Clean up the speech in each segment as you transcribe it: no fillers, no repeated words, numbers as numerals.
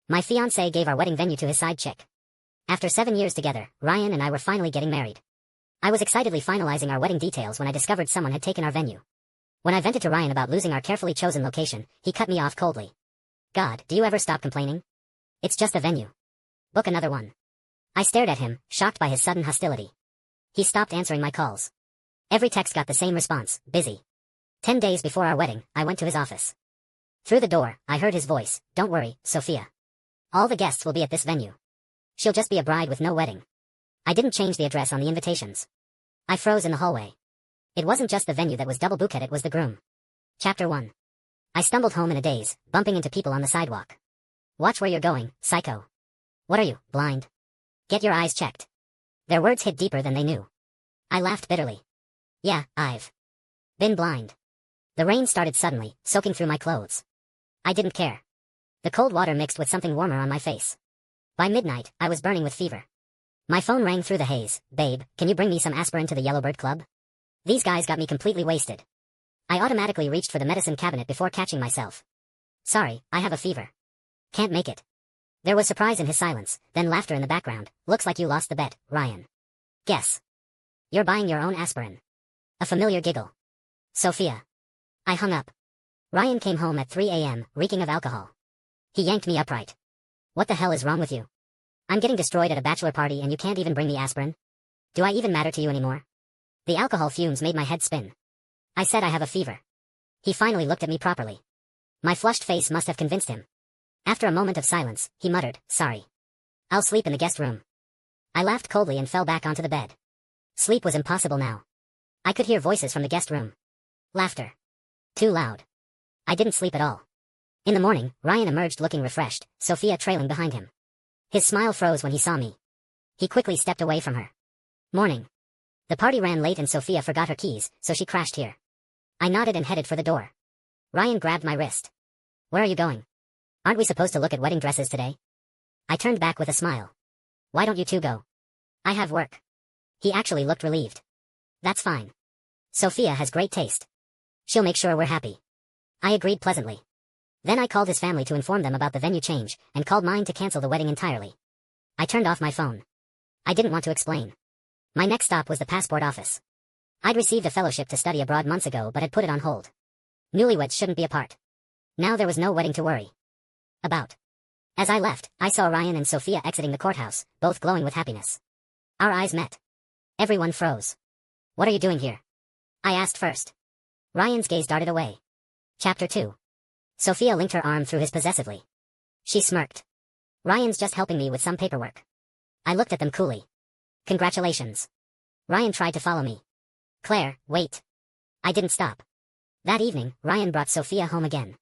My fiancé gave our wedding venue to his side chick. After 7 years together, Ryan and I were finally getting married. I was excitedly finalizing our wedding details when I discovered someone had taken our venue. When I vented to Ryan about losing our carefully chosen location, he cut me off coldly. God, do you ever stop complaining? It's just a venue. Book another one. I stared at him, shocked by his sudden hostility. He stopped answering my calls. Every text got the same response, busy. 10 days before our wedding, I went to his office. Through the door, I heard his voice, "Don't worry, Sophia. All the guests will be at this venue. She'll just be a bride with no wedding." I didn't change the address on the invitations. I froze in the hallway. It wasn't just the venue that was double booked, it was the groom. Chapter 1. I stumbled home in a daze, bumping into people on the sidewalk. "Watch where you're going, psycho. What are you, blind? Get your eyes checked." Their words hit deeper than they knew. I laughed bitterly. Yeah, I've been blind. The rain started suddenly, soaking through my clothes. I didn't care. The cold water mixed with something warmer on my face. By midnight, I was burning with fever. My phone rang through the haze. "Babe, can you bring me some aspirin to the Yellowbird Club? These guys got me completely wasted." I automatically reached for the medicine cabinet before catching myself. "Sorry, I have a fever. Can't make it." There was surprise in his silence, then laughter in the background. "Looks like you lost the bet, Ryan. Guess. You're buying your own aspirin." A familiar giggle. "Sophia." I hung up. Ryan came home at 3 a.m., reeking of alcohol. He yanked me upright. "What the hell is wrong with you? I'm getting destroyed at a bachelor party and you can't even bring me aspirin? Do I even matter to you anymore?" The alcohol fumes made my head spin. I said I have a fever. He finally looked at me properly. My flushed face must have convinced him. After a moment of silence, he muttered, "Sorry. I'll sleep in the guest room." I laughed coldly and fell back onto the bed. Sleep was impossible now. I could hear voices from the guest room. Laughter. Too loud. I didn't sleep at all. In the morning, Ryan emerged looking refreshed, Sophia trailing behind him. His smile froze when he saw me. He quickly stepped away from her. "Morning. The party ran late and Sophia forgot her keys, so she crashed here." I nodded and headed for the door. Ryan grabbed my wrist. "Where are you going? Aren't we supposed to look at wedding dresses today?" I turned back with a smile. "Why don't you two go? I have work." He actually looked relieved. "That's fine. Sophia has great taste. She'll make sure we're happy." I agreed pleasantly. Then I called his family to inform them about the venue change, and called mine to cancel the wedding entirely. I turned off my phone. I didn't want to explain. My next stop was the passport office. I'd received a fellowship to study abroad months ago but had put it on hold. Newlyweds shouldn't be apart. Now there was no wedding to worry about. As I left, I saw Ryan and Sophia exiting the courthouse, both glowing with happiness. Our eyes met. Everyone froze. "What are you doing here?" I asked first. Ryan's gaze darted away. Chapter 2. Sophia linked her arm through his possessively. She smirked. "Ryan's just helping me with some paperwork." I looked at them coolly. "Congratulations." Ryan tried to follow me. "Claire, wait." I didn't stop. That evening, Ryan brought Sophia home again.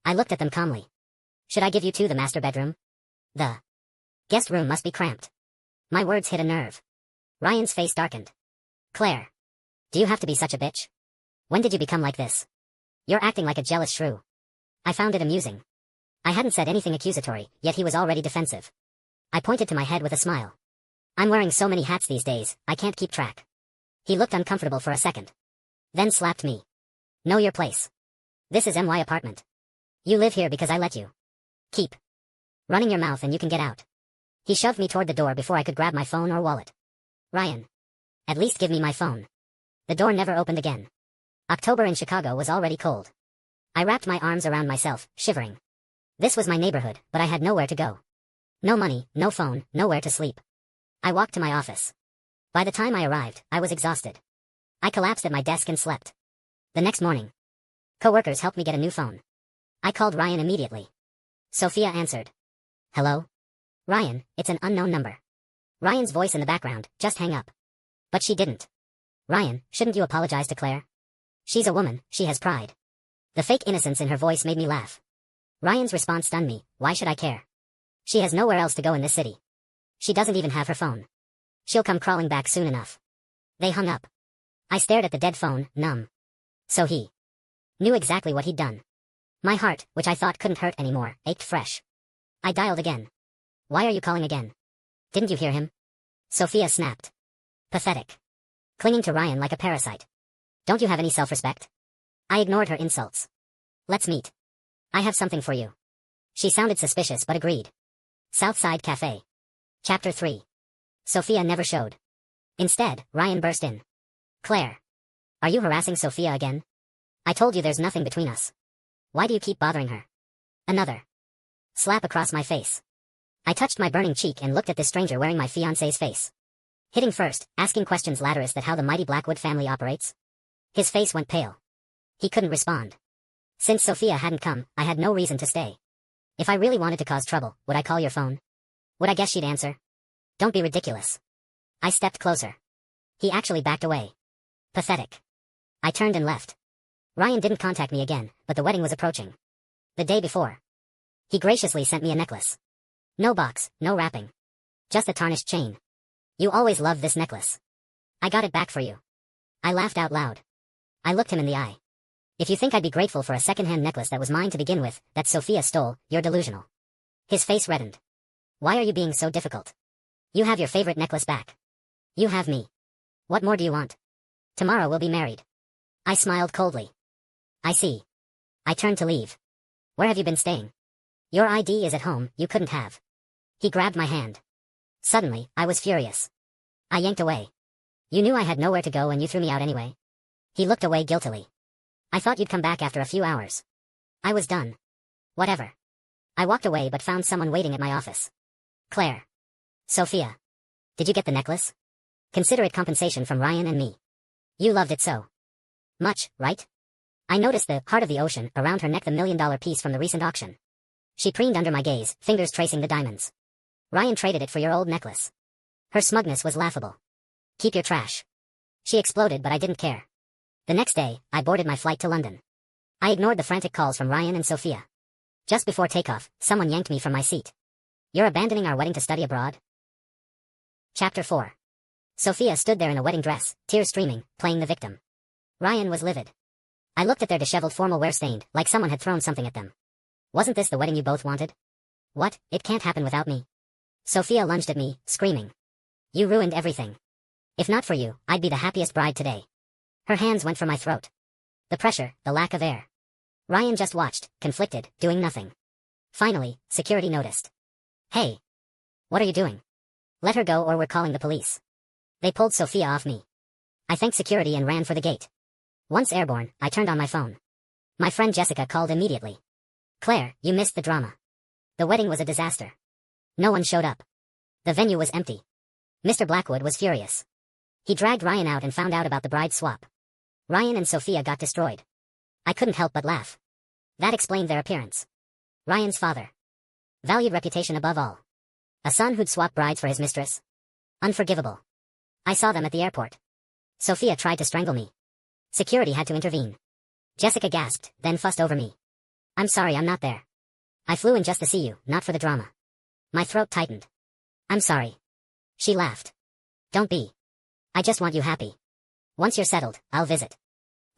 I looked at them calmly. "Should I give you two the master bedroom? The guest room must be cramped." My words hit a nerve. Ryan's face darkened. "Claire. Do you have to be such a bitch? When did you become like this? You're acting like a jealous shrew." I found it amusing. I hadn't said anything accusatory, yet he was already defensive. I pointed to my head with a smile. "I'm wearing so many hats these days, I can't keep track." He looked uncomfortable for a second. Then slapped me. "Know your place. This is MY apartment. You live here because I let you. Keep running your mouth and you can get out." He shoved me toward the door before I could grab my phone or wallet. "Ryan. At least give me my phone." The door never opened again. October in Chicago was already cold. I wrapped my arms around myself, shivering. This was my neighborhood, but I had nowhere to go. No money, no phone, nowhere to sleep. I walked to my office. By the time I arrived, I was exhausted. I collapsed at my desk and slept. The next morning, coworkers helped me get a new phone. I called Ryan immediately. Sophia answered. "Hello? Ryan, it's an unknown number." Ryan's voice in the background, "Just hang up." But she didn't. "Ryan, shouldn't you apologize to Claire? She's a woman, she has pride." The fake innocence in her voice made me laugh. Ryan's response stunned me. "Why should I care? She has nowhere else to go in this city. She doesn't even have her phone. She'll come crawling back soon enough." They hung up. I stared at the dead phone, numb. So he knew exactly what he'd done. My heart, which I thought couldn't hurt anymore, ached fresh. I dialed again. "Why are you calling again? Didn't you hear him?" Sophia snapped. Pathetic. Clinging to Ryan like a parasite. "Don't you have any self-respect?" I ignored her insults. "Let's meet. I have something for you." She sounded suspicious but agreed. Southside Cafe. Chapter 3. Sophia never showed. Instead, Ryan burst in. Claire. Are you harassing Sophia again? I told you there's nothing between us. Why do you keep bothering her? Another slap across my face. I touched my burning cheek and looked at this stranger wearing my fiancé's face. Hitting first, asking questions later as that how the mighty Blackwood family operates. His face went pale. He couldn't respond. Since Sophia hadn't come, I had no reason to stay. If I really wanted to cause trouble, would I call your phone? Would I guess she'd answer? Don't be ridiculous. I stepped closer. He actually backed away. Pathetic. I turned and left. Ryan didn't contact me again, but the wedding was approaching. The day before. He graciously sent me a necklace. No box, no wrapping. Just a tarnished chain. You always loved this necklace. I got it back for you. I laughed out loud. I looked him in the eye. If you think I'd be grateful for a second-hand necklace that was mine to begin with, that Sophia stole, you're delusional. His face reddened. Why are you being so difficult? You have your favorite necklace back. You have me. What more do you want? Tomorrow we'll be married. I smiled coldly. I see. I turned to leave. Where have you been staying? Your ID is at home, you couldn't have. He grabbed my hand. Suddenly, I was furious. I yanked away. You knew I had nowhere to go and you threw me out anyway. He looked away guiltily. I thought you'd come back after a few hours. I was done. Whatever. I walked away but found someone waiting at my office. Claire. Sophia. Did you get the necklace? Consider it compensation from Ryan and me. You loved it so much, right? I noticed the heart of the ocean around her neck, the $1 million piece from the recent auction. She preened under my gaze, fingers tracing the diamonds. Ryan traded it for your old necklace. Her smugness was laughable. Keep your trash. She exploded, but I didn't care. The next day, I boarded my flight to London. I ignored the frantic calls from Ryan and Sophia. Just before takeoff, someone yanked me from my seat. You're abandoning our wedding to study abroad? Chapter 4. Sophia stood there in a wedding dress, tears streaming, playing the victim. Ryan was livid. I looked at their disheveled formal wear stained, like someone had thrown something at them. Wasn't this the wedding you both wanted? What? It can't happen without me. Sophia lunged at me, screaming. You ruined everything. If not for you, I'd be the happiest bride today. Her hands went for my throat. The pressure, the lack of air. Ryan just watched, conflicted, doing nothing. Finally, security noticed. Hey. What are you doing? Let her go or we're calling the police. They pulled Sophia off me. I thanked security and ran for the gate. Once airborne, I turned on my phone. My friend Jessica called immediately. Claire, you missed the drama. The wedding was a disaster. No one showed up. The venue was empty. Mr. Blackwood was furious. He dragged Ryan out and found out about the bride swap. Ryan and Sophia got destroyed. I couldn't help but laugh. That explained their appearance. Ryan's father valued reputation above all. A son who'd swap brides for his mistress? Unforgivable. I saw them at the airport. Sophia tried to strangle me. Security had to intervene. Jessica gasped, then fussed over me. I'm sorry, I'm not there. I flew in just to see you, not for the drama. My throat tightened. I'm sorry. She laughed. Don't be. I just want you happy. Once you're settled, I'll visit.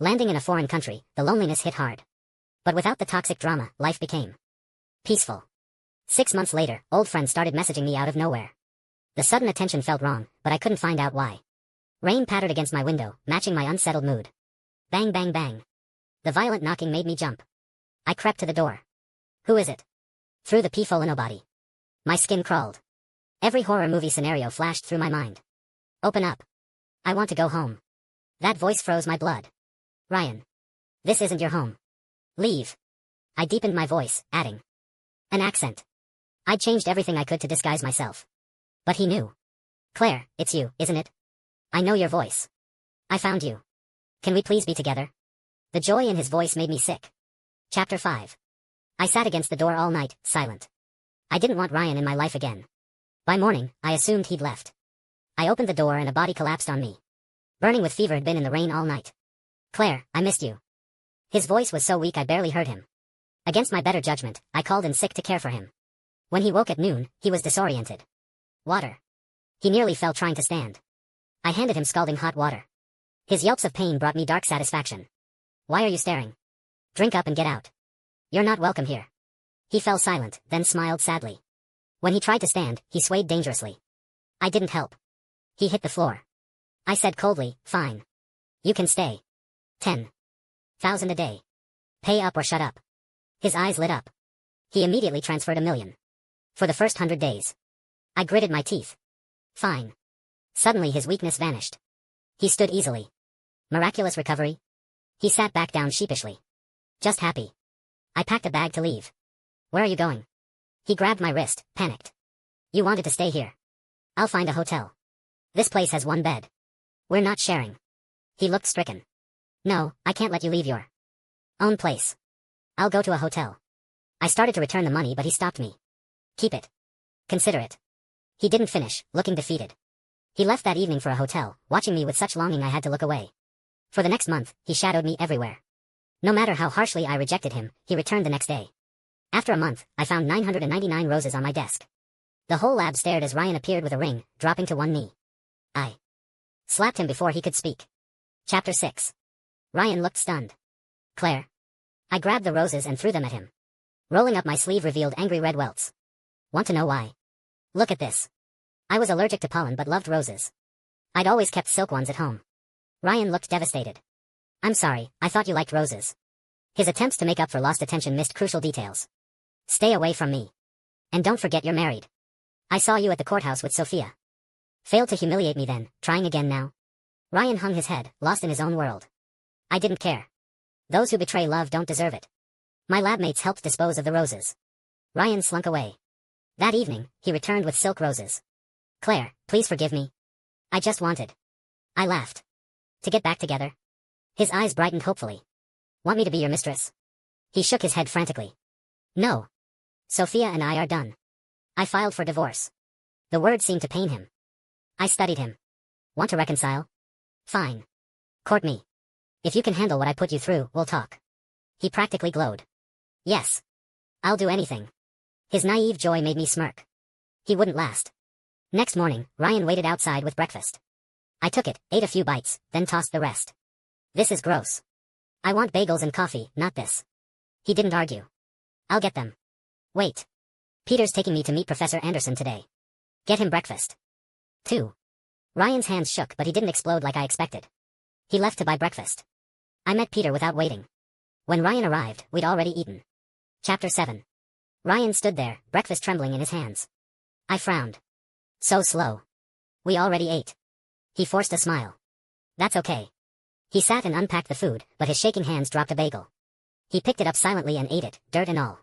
Landing in a foreign country, the loneliness hit hard. But without the toxic drama, life became peaceful. 6 months later, old friends started messaging me out of nowhere. The sudden attention felt wrong, but I couldn't find out why. Rain pattered against my window, matching my unsettled mood. Bang bang bang. The violent knocking made me jump. I crept to the door. Who is it? Through the peephole in nobody. My skin crawled. Every horror movie scenario flashed through my mind. Open up. I want to go home. That voice froze my blood. Ryan. This isn't your home. Leave. I deepened my voice, adding an accent. I'd changed everything I could to disguise myself. But he knew. Claire, it's you, isn't it? I know your voice. I found you. Can we please be together? The joy in his voice made me sick. Chapter 5. I sat against the door all night, silent. I didn't want Ryan in my life again. By morning, I assumed he'd left. I opened the door and a body collapsed on me. Burning with fever, had been in the rain all night. Claire, I missed you. His voice was so weak I barely heard him. Against my better judgment, I called in sick to care for him. When he woke at noon, he was disoriented. Water. He nearly fell trying to stand. I handed him scalding hot water. His yelps of pain brought me dark satisfaction. Why are you staring? Drink up and get out. You're not welcome here. He fell silent, then smiled sadly. When he tried to stand, he swayed dangerously. I didn't help. He hit the floor. I said coldly, fine. You can stay. 10,000 a day. Pay up or shut up. His eyes lit up. He immediately transferred $1 million. For the first 100 days. I gritted my teeth. Fine. Suddenly his weakness vanished. He stood easily. Miraculous recovery? He sat back down sheepishly. Just happy. I packed a bag to leave. Where are you going? He grabbed my wrist, panicked. You wanted to stay here. I'll find a hotel. This place has one bed. We're not sharing. He looked stricken. No, I can't let you leave your own place. I'll go to a hotel. I started to return the money but he stopped me. Keep it. Consider it. He didn't finish, looking defeated. He left that evening for a hotel, watching me with such longing I had to look away. For the next month, he shadowed me everywhere. No matter how harshly I rejected him, he returned the next day. After a month, I found 999 roses on my desk. The whole lab stared as Ryan appeared with a ring, dropping to one knee. I slapped him before he could speak. Chapter 6. Ryan looked stunned. Claire. I grabbed the roses and threw them at him. Rolling up my sleeve revealed angry red welts. Want to know why? Look at this. I was allergic to pollen but loved roses. I'd always kept silk ones at home. Ryan looked devastated. I'm sorry, I thought you liked roses. His attempts to make up for lost attention missed crucial details. Stay away from me. And don't forget you're married. I saw you at the courthouse with Sophia. Failed to humiliate me then, trying again now. Ryan hung his head, lost in his own world. I didn't care. Those who betray love don't deserve it. My lab mates helped dispose of the roses. Ryan slunk away. That evening, he returned with silk roses. Claire, please forgive me. I just wanted. I laughed. To get back together. His eyes brightened hopefully. Want me to be your mistress? He shook his head frantically. No. Sophia and I are done. I filed for divorce. The word seemed to pain him. I studied him. Want to reconcile? Fine. Court me. If you can handle what I put you through, we'll talk. He practically glowed. Yes. I'll do anything. His naive joy made me smirk. He wouldn't last. Next morning, Ryan waited outside with breakfast. I took it, ate a few bites, then tossed the rest. This is gross. I want bagels and coffee, not this. He didn't argue. I'll get them. Wait. Peter's taking me to meet Professor Anderson today. Get him breakfast. 2. Ryan's hands shook but he didn't explode like I expected. He left to buy breakfast. I met Peter without waiting. When Ryan arrived, we'd already eaten. Chapter 7. Ryan stood there, breakfast trembling in his hands. I frowned. So slow. We already ate. He forced a smile. That's okay. He sat and unpacked the food, but his shaking hands dropped a bagel. He picked it up silently and ate it, dirt and all.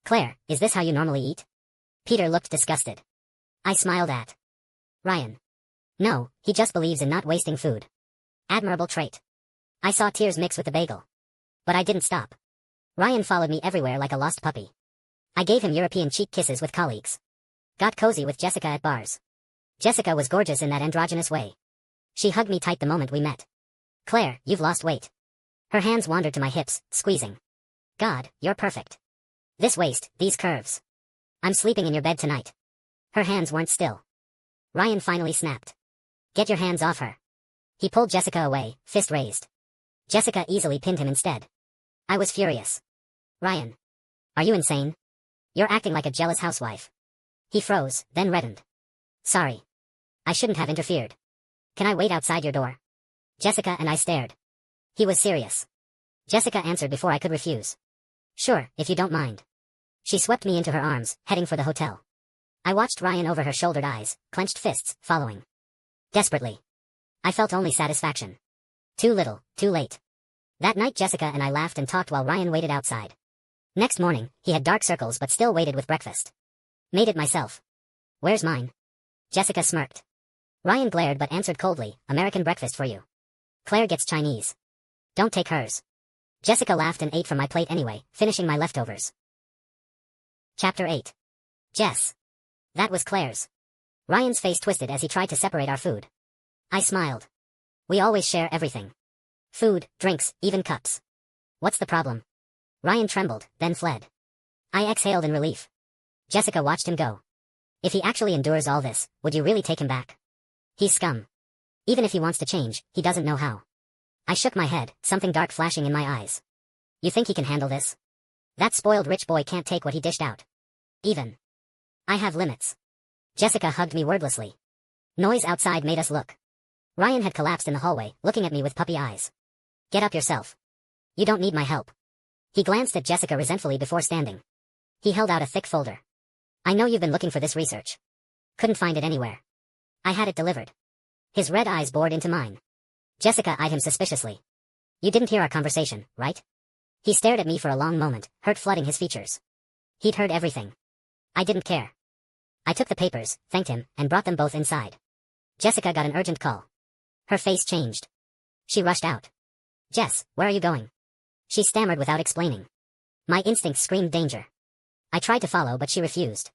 Claire, is this how you normally eat? Peter looked disgusted. I smiled at Ryan. No, he just believes in not wasting food. Admirable trait. I saw tears mix with the bagel. But I didn't stop. Ryan followed me everywhere like a lost puppy. I gave him European cheek kisses with colleagues. Got cozy with Jessica at bars. Jessica was gorgeous in that androgynous way. She hugged me tight the moment we met. Claire, you've lost weight. Her hands wandered to my hips, squeezing. God, you're perfect. This waist, these curves. I'm sleeping in your bed tonight. Her hands weren't still. Ryan finally snapped. Get your hands off her. He pulled Jessica away, fist raised. Jessica easily pinned him instead. I was furious. Ryan. Are you insane? You're acting like a jealous housewife. He froze, then reddened. Sorry. I shouldn't have interfered. Can I wait outside your door? Jessica and I stared. He was serious. Jessica answered before I could refuse. Sure, if you don't mind. She swept me into her arms, heading for the hotel. I watched Ryan over her shouldered eyes, clenched fists, following. Desperately. I felt only satisfaction. Too little, too late. That night Jessica and I laughed and talked while Ryan waited outside. Next morning, he had dark circles but still waited with breakfast. Made it myself. Where's mine? Jessica smirked. Ryan glared but answered coldly, American breakfast for you. Claire gets Chinese. Don't take hers. Jessica laughed and ate from my plate anyway, finishing my leftovers. Chapter 8. Jess. That was Claire's. Ryan's face twisted as he tried to separate our food. I smiled. We always share everything. Food, drinks, even cups. What's the problem? Ryan trembled, then fled. I exhaled in relief. Jessica watched him go. If he actually endures all this, would you really take him back? He's scum. Even if he wants to change, he doesn't know how. I shook my head, something dark flashing in my eyes. You think he can handle this? That spoiled rich boy can't take what he dished out. Even. I have limits. Jessica hugged me wordlessly. Noise outside made us look. Ryan had collapsed in the hallway, looking at me with puppy eyes. Get up yourself. You don't need my help. He glanced at Jessica resentfully before standing. He held out a thick folder. I know you've been looking for this research. Couldn't find it anywhere. I had it delivered. His red eyes bored into mine. Jessica eyed him suspiciously. You didn't hear our conversation, right? He stared at me for a long moment, hurt flooding his features. He'd heard everything. I didn't care. I took the papers, thanked him, and brought them both inside. Jessica got an urgent call. Her face changed. She rushed out. Jess, where are you going? She stammered without explaining. My instincts screamed danger. I tried to follow but she refused.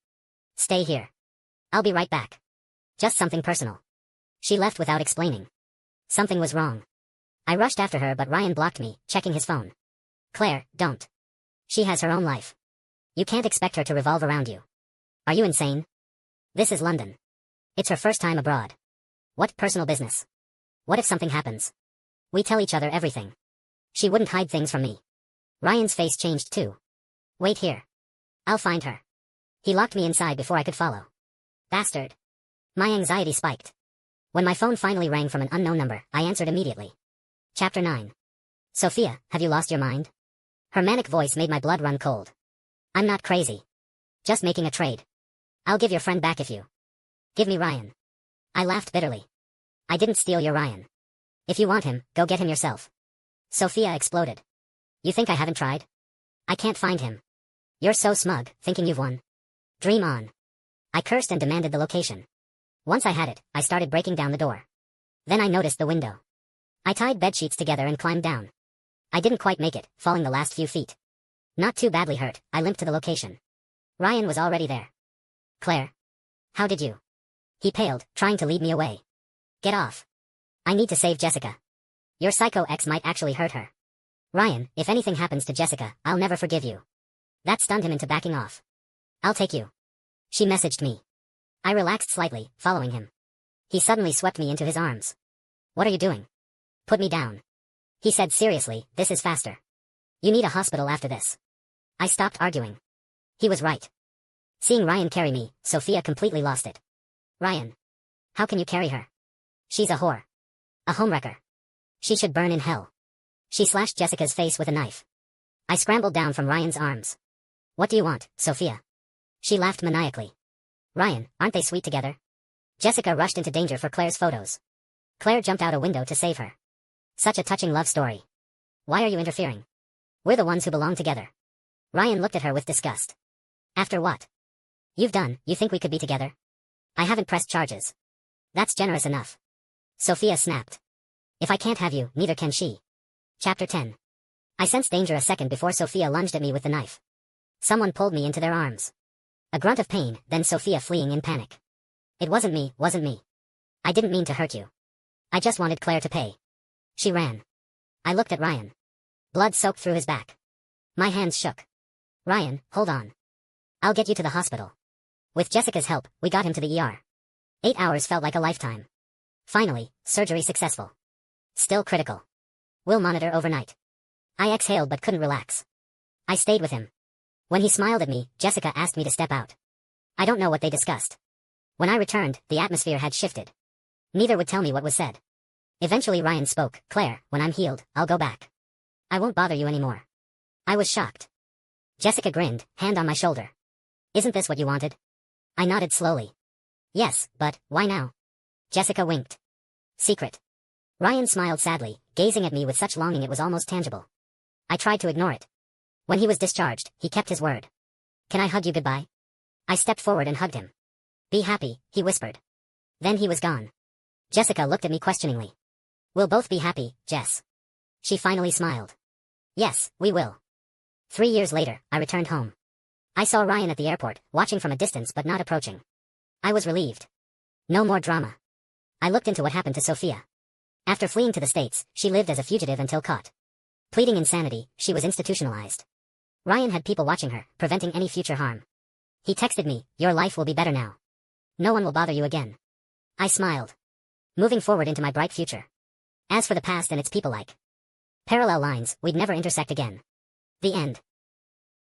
Stay here. I'll be right back. Just something personal. She left without explaining. Something was wrong. I rushed after her but Ryan blocked me, checking his phone. Claire, don't. She has her own life. You can't expect her to revolve around you. Are you insane? This is London. It's her first time abroad. What personal business? What if something happens? We tell each other everything. She wouldn't hide things from me. Ryan's face changed too. Wait here. I'll find her. He locked me inside before I could follow. Bastard. My anxiety spiked. When my phone finally rang from an unknown number, I answered immediately. Chapter 9. Sophia, have you lost your mind? Her manic voice made my blood run cold. I'm not crazy. Just making a trade. I'll give your friend back if you give me Ryan. I laughed bitterly. I didn't steal your Ryan. If you want him, go get him yourself. Sophia exploded. You think I haven't tried? I can't find him. You're so smug, thinking you've won. Dream on. I cursed and demanded the location. Once I had it, I started breaking down the door. Then I noticed the window. I tied bedsheets together and climbed down. I didn't quite make it, falling the last few feet. Not too badly hurt, I limped to the location. Ryan was already there. Claire. How did you? He paled, trying to lead me away. Get off. I need to save Jessica. Your psycho ex might actually hurt her. Ryan, if anything happens to Jessica, I'll never forgive you. That stunned him into backing off. I'll take you. She messaged me. I relaxed slightly, following him. He suddenly swept me into his arms. What are you doing? Put me down. He said seriously, this is faster. You need a hospital after this. I stopped arguing. He was right. Seeing Ryan carry me, Sophia completely lost it. Ryan. How can you carry her? She's a whore. A homewrecker. She should burn in hell. She slashed Jessica's face with a knife. I scrambled down from Ryan's arms. What do you want, Sophia? She laughed maniacally. Ryan, aren't they sweet together? Jessica rushed into danger for Claire's photos. Claire jumped out a window to save her. Such a touching love story. Why are you interfering? We're the ones who belong together. Ryan looked at her with disgust. After what you've done, you think we could be together? I haven't pressed charges. That's generous enough. Sophia snapped. If I can't have you, neither can she. Chapter 10. I sensed danger a second before Sophia lunged at me with the knife. Someone pulled me into their arms. A grunt of pain, then Sophia fleeing in panic. It wasn't me. I didn't mean to hurt you. I just wanted Claire to pay. She ran. I looked at Ryan. Blood soaked through his back. My hands shook. Ryan, hold on. I'll get you to the hospital. With Jessica's help, we got him to the ER. 8 hours felt like a lifetime. Finally, surgery successful. Still critical. We'll monitor overnight. I exhaled but couldn't relax. I stayed with him. When he smiled at me, Jessica asked me to step out. I don't know what they discussed. When I returned, the atmosphere had shifted. Neither would tell me what was said. Eventually Ryan spoke, Claire, when I'm healed, I'll go back. I won't bother you anymore. I was shocked. Jessica grinned, hand on my shoulder. Isn't this what you wanted? I nodded slowly. Yes, but, why now? Jessica winked. Secret. Ryan smiled sadly, gazing at me with such longing it was almost tangible. I tried to ignore it. When he was discharged, he kept his word. Can I hug you goodbye? I stepped forward and hugged him. Be happy, he whispered. Then he was gone. Jessica looked at me questioningly. We'll both be happy, Jess. She finally smiled. Yes, we will. 3 years later, I returned home. I saw Ryan at the airport, watching from a distance but not approaching. I was relieved. No more drama. I looked into what happened to Sophia. After fleeing to the States, she lived as a fugitive until caught. Pleading insanity, she was institutionalized. Ryan had people watching her, preventing any future harm. He texted me, your life will be better now. No one will bother you again. I smiled. Moving forward into my bright future. As for the past and its people like parallel lines, we'd never intersect again. The end.